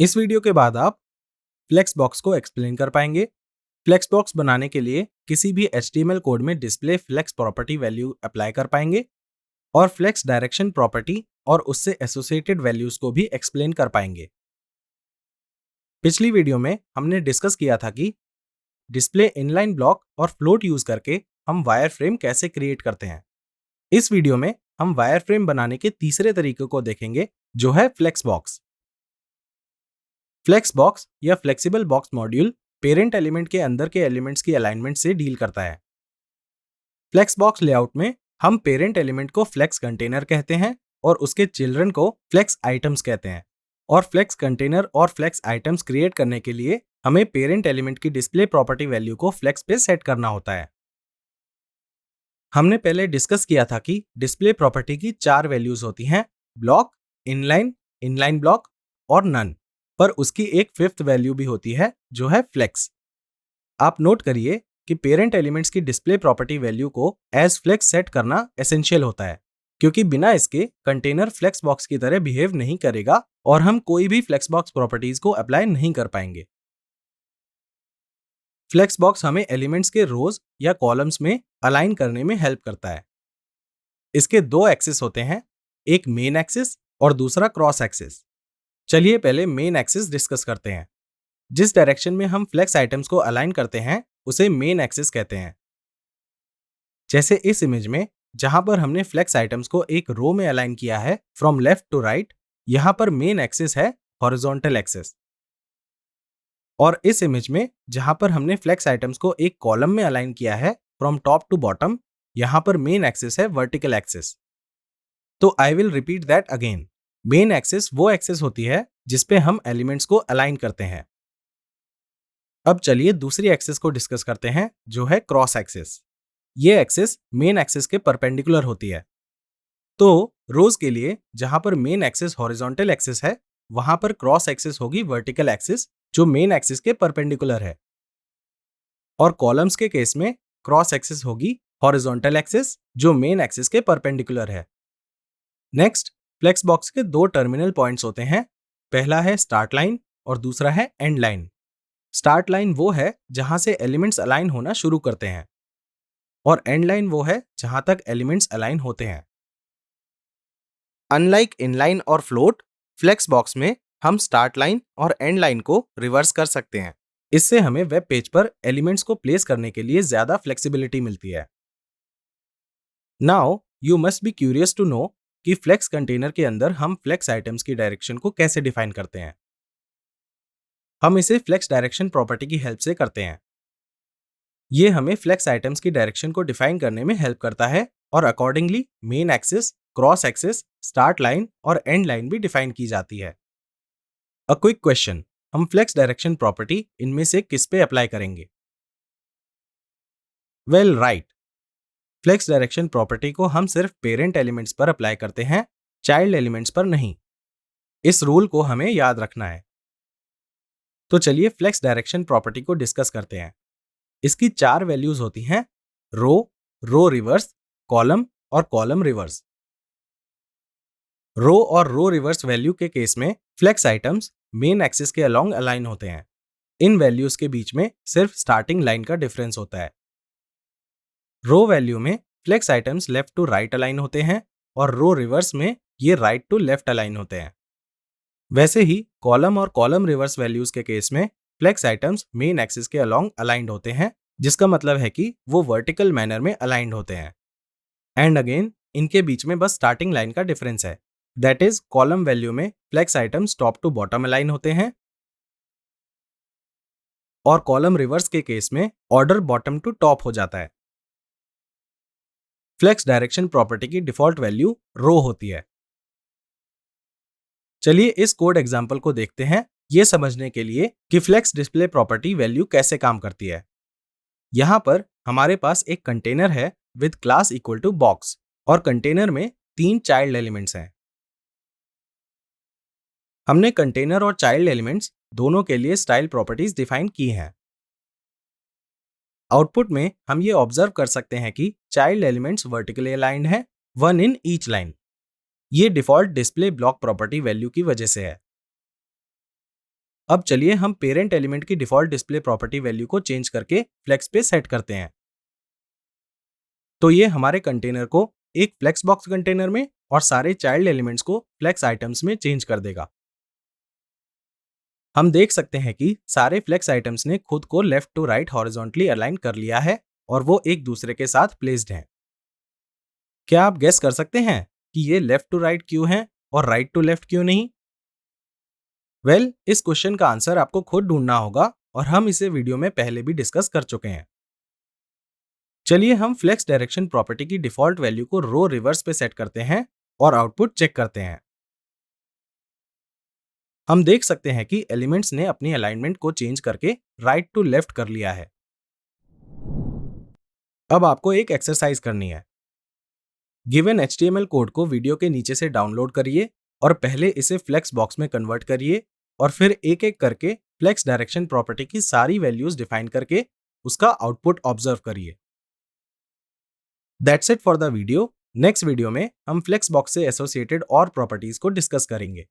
इस वीडियो के बाद आप फ्लेक्स बॉक्स को एक्सप्लेन कर पाएंगे। फ्लेक्स बॉक्स बनाने के लिए किसी भी HTML कोड में display flex property value apply कर पाएंगे और फ्लेक्स डायरेक्शन प्रॉपर्टी और उससे एसोसिएटेड वैल्यूज को भी एक्सप्लेन कर पाएंगे। पिछली वीडियो में हमने डिस्कस किया था कि डिस्प्ले इनलाइन ब्लॉक और फ्लोट यूज करके हम वायर फ्रेम कैसे क्रिएट करते हैं। इस वीडियो में हम वायर फ्रेम बनाने के तीसरे तरीके को देखेंगे, जो है फ्लेक्स बॉक्स। फ्लेक्स बॉक्स या flexible box module parent element के अंदर के एलिमेंट्स की अलाइनमेंट से डील करता है। फ्लेक्स बॉक्स लेआउट में हम पेरेंट एलिमेंट को फ्लेक्स कंटेनर कहते हैं और उसके चिल्ड्रन को फ्लेक्स आइटम्स कहते हैं। और फ्लेक्स कंटेनर और फ्लेक्स आइटम्स क्रिएट करने के लिए हमें पेरेंट एलिमेंट की डिस्प्ले प्रॉपर्टी वैल्यू को फ्लेक्स पे सेट करना होता है। हमने पहले डिस्कस किया था कि डिस्प्ले प्रॉपर्टी की 4 वैल्यूज होती हैं, ब्लॉक, इनलाइन, इनलाइन ब्लॉक और नन। पर उसकी एक 5th वैल्यू भी होती है, जो है फ्लेक्स। आप नोट करिए कि पेरेंट एलिमेंट्स की डिस्प्ले प्रॉपर्टी वैल्यू को एज फ्लेक्स सेट करना एसेंशियल होता है, क्योंकि बिना इसके कंटेनर फ्लेक्स बॉक्स की तरह बिहेव नहीं करेगा और हम कोई भी फ्लेक्स बॉक्स प्रॉपर्टीज को अप्लाई नहीं कर पाएंगे। फ्लेक्स बॉक्स हमें एलिमेंट्स के रोज या कॉलम्स में अलाइन करने में हेल्प करता है। इसके 2 एक्सिस होते हैं, एक मेन एक्सिस और दूसरा क्रॉस एक्सिस। चलिए पहले मेन एक्सिस डिस्कस करते हैं। जिस डायरेक्शन में हम फ्लेक्स आइटम्स को अलाइन करते हैं उसे मेन एक्सिस कहते हैं। जैसे इस इमेज में, जहां पर हमने फ्लेक्स आइटम्स को एक रो में अलाइन किया है फ्रॉम लेफ्ट टू राइट, यहां पर मेन एक्सिस है हॉरिजॉन्टल एक्सिस। और इस इमेज में, जहां पर हमने फ्लेक्स आइटम्स को एक कॉलम में अलाइन किया है फ्रॉम टॉप टू बॉटम, यहां पर मेन एक्सिस है वर्टिकल एक्सिस। तो I will repeat that again. Main axis वो एक्सिस होती है जिसपे हम एलिमेंट्स को अलाइन करते हैं। अब चलिए दूसरी एक्सिस को डिस्कस करते हैं, जो है क्रॉस एक्सिस। ये एक्सिस मेन एक्सिस के परपेंडिकुलर होती है। तो रोज के लिए जहां पर मेन एक्सिस हॉरिजॉन्टल एक्सिस है, वहां पर क्रॉस एक्सिस होगी वर्टिकल एक्सिस, जो मेन एक्सिस के परपेंडिकुलर है। और कॉलम्स के केस में क्रॉस एक्सिस होगी हॉरिजॉन्टल एक्सिस, जो मेन एक्सिस के परपेंडिकुलर है। नेक्स्ट, फ्लेक्स बॉक्स के 2 टर्मिनल पॉइंट्स होते हैं। पहला है स्टार्ट लाइन और दूसरा है एंड लाइन। स्टार्ट लाइन वो है जहां से एलिमेंट्स अलाइन होना शुरू करते हैं और एंड लाइन वो है जहां तक एलिमेंट्स अलाइन होते हैं। अनलाइक इनलाइन और फ्लोट, फ्लेक्स बॉक्स में हम स्टार्ट लाइन और एंड लाइन को रिवर्स कर सकते हैं। इससे हमें वेब पेज पर एलिमेंट्स को प्लेस करने के लिए ज्यादा फ्लेक्सिबिलिटी मिलती है। Now you must be curious to know कि फ्लेक्स कंटेनर के अंदर हम फ्लेक्स आइटम्स की डायरेक्शन को कैसे डिफाइन करते हैं। हम इसे फ्लेक्स डायरेक्शन प्रॉपर्टी की हेल्प से करते हैं। ये हमें फ्लेक्स आइटम्स की डायरेक्शन को डिफाइन करने में हेल्प करता है और accordingly main axis, cross axis, start line और एंड लाइन भी डिफाइन की जाती है। अ क्विक क्वेश्चन, हम फ्लेक्स डायरेक्शन प्रॉपर्टी इनमें से किस पे अप्लाई करेंगे? Well right, flex direction property को हम सिर्फ पेरेंट एलिमेंट्स पर अप्लाई करते हैं, चाइल्ड एलिमेंट्स पर नहीं। इस रूल को हमें याद रखना है। तो चलिए फ्लेक्स डायरेक्शन प्रॉपर्टी को डिस्कस करते हैं। इसकी 4 वैल्यूज होती हैं, रो, रो रिवर्स, कॉलम और कॉलम रिवर्स। रो और रो रिवर्स वैल्यू के केस में फ्लेक्स आइटम्स मेन एक्सिस के अलोंग अलाइन होते हैं। इन वैल्यूज के बीच में सिर्फ स्टार्टिंग लाइन का डिफरेंस होता है। रो वैल्यू में flex items left to right align होते हैं और रो रिवर्स में ये राइट टू लेफ्ट अलाइन होते हैं। वैसे ही कॉलम और कॉलम रिवर्स वैल्यूज के केस में फ्लेक्स आइटम्स मेन एक्सिस के अलोंग अलाइंड होते हैं, जिसका मतलब है कि वो वर्टिकल मैनर में अलाइंड होते हैं। एंड अगेन इनके बीच में बस स्टार्टिंग लाइन का डिफरेंस है। दैट इज, कॉलम वैल्यू में flex items top to bottom align होते हैं और कॉलम रिवर्स के केस में ऑर्डर बॉटम टू टॉप हो जाता है। फ्लेक्स डायरेक्शन प्रॉपर्टी की डिफॉल्ट वैल्यू रो होती है। चलिए इस कोड एग्जाम्पल को देखते हैं, ये समझने के लिए कि फ्लेक्स डिस्प्ले प्रॉपर्टी वैल्यू कैसे काम करती है। यहां पर हमारे पास एक कंटेनर है with class equal to box और कंटेनर में 3 चाइल्ड एलिमेंट्स हैं। हमने कंटेनर और चाइल्ड एलिमेंट्स दोनों के लिए स्टाइल प्रॉपर्टीज डिफाइन की हैं। आउटपुट में हम ये ऑब्जर्व कर सकते हैं कि चाइल्ड एलिमेंट्स वर्टिकली अलाइंड हैं, 1 इन ईच लाइन। ये default display block property value की वजह से है। अब चलिए हम पेरेंट एलिमेंट की डिफॉल्ट डिस्प्ले प्रॉपर्टी वैल्यू को चेंज करके फ्लेक्स पे सेट करते हैं। तो ये हमारे कंटेनर को एक फ्लेक्स बॉक्स कंटेनर में और सारे चाइल्ड एलिमेंट्स को फ्लेक्स आइटम्स में चेंज कर देगा। हम देख सकते हैं कि सारे फ्लेक्स आइटम्स ने खुद को left to right horizontally align कर लिया है और वो एक दूसरे के साथ प्लेस्ड हैं। क्या आप गेस कर सकते हैं कि ये लेफ्ट टू राइट क्यों है और राइट टू लेफ्ट क्यों नहीं? इस क्वेश्चन का आंसर आपको खुद ढूंढना होगा और हम इसे वीडियो में पहले भी डिस्कस कर चुके हैं। चलिए हम फ्लेक्स डायरेक्शन प्रॉपर्टी की डिफॉल्ट वैल्यू को रो रिवर्स पे सेट करते हैं और आउटपुट चेक करते हैं। हम देख सकते हैं कि एलिमेंट्स ने अपनी अलाइनमेंट को चेंज करके राइट टू लेफ्ट कर लिया है। अब आपको एक एक्सरसाइज करनी है। गिवन HTML कोड को वीडियो के नीचे से डाउनलोड करिए और पहले इसे फ्लेक्स बॉक्स में कन्वर्ट करिए और फिर एक एक करके फ्लेक्स डायरेक्शन प्रॉपर्टी की सारी वैल्यूज डिफाइन करके उसका आउटपुट ऑब्जर्व करिए। That's it for the video. Next video में हम फ्लेक्स बॉक्स से एसोसिएटेड और प्रॉपर्टीज को डिस्कस करेंगे।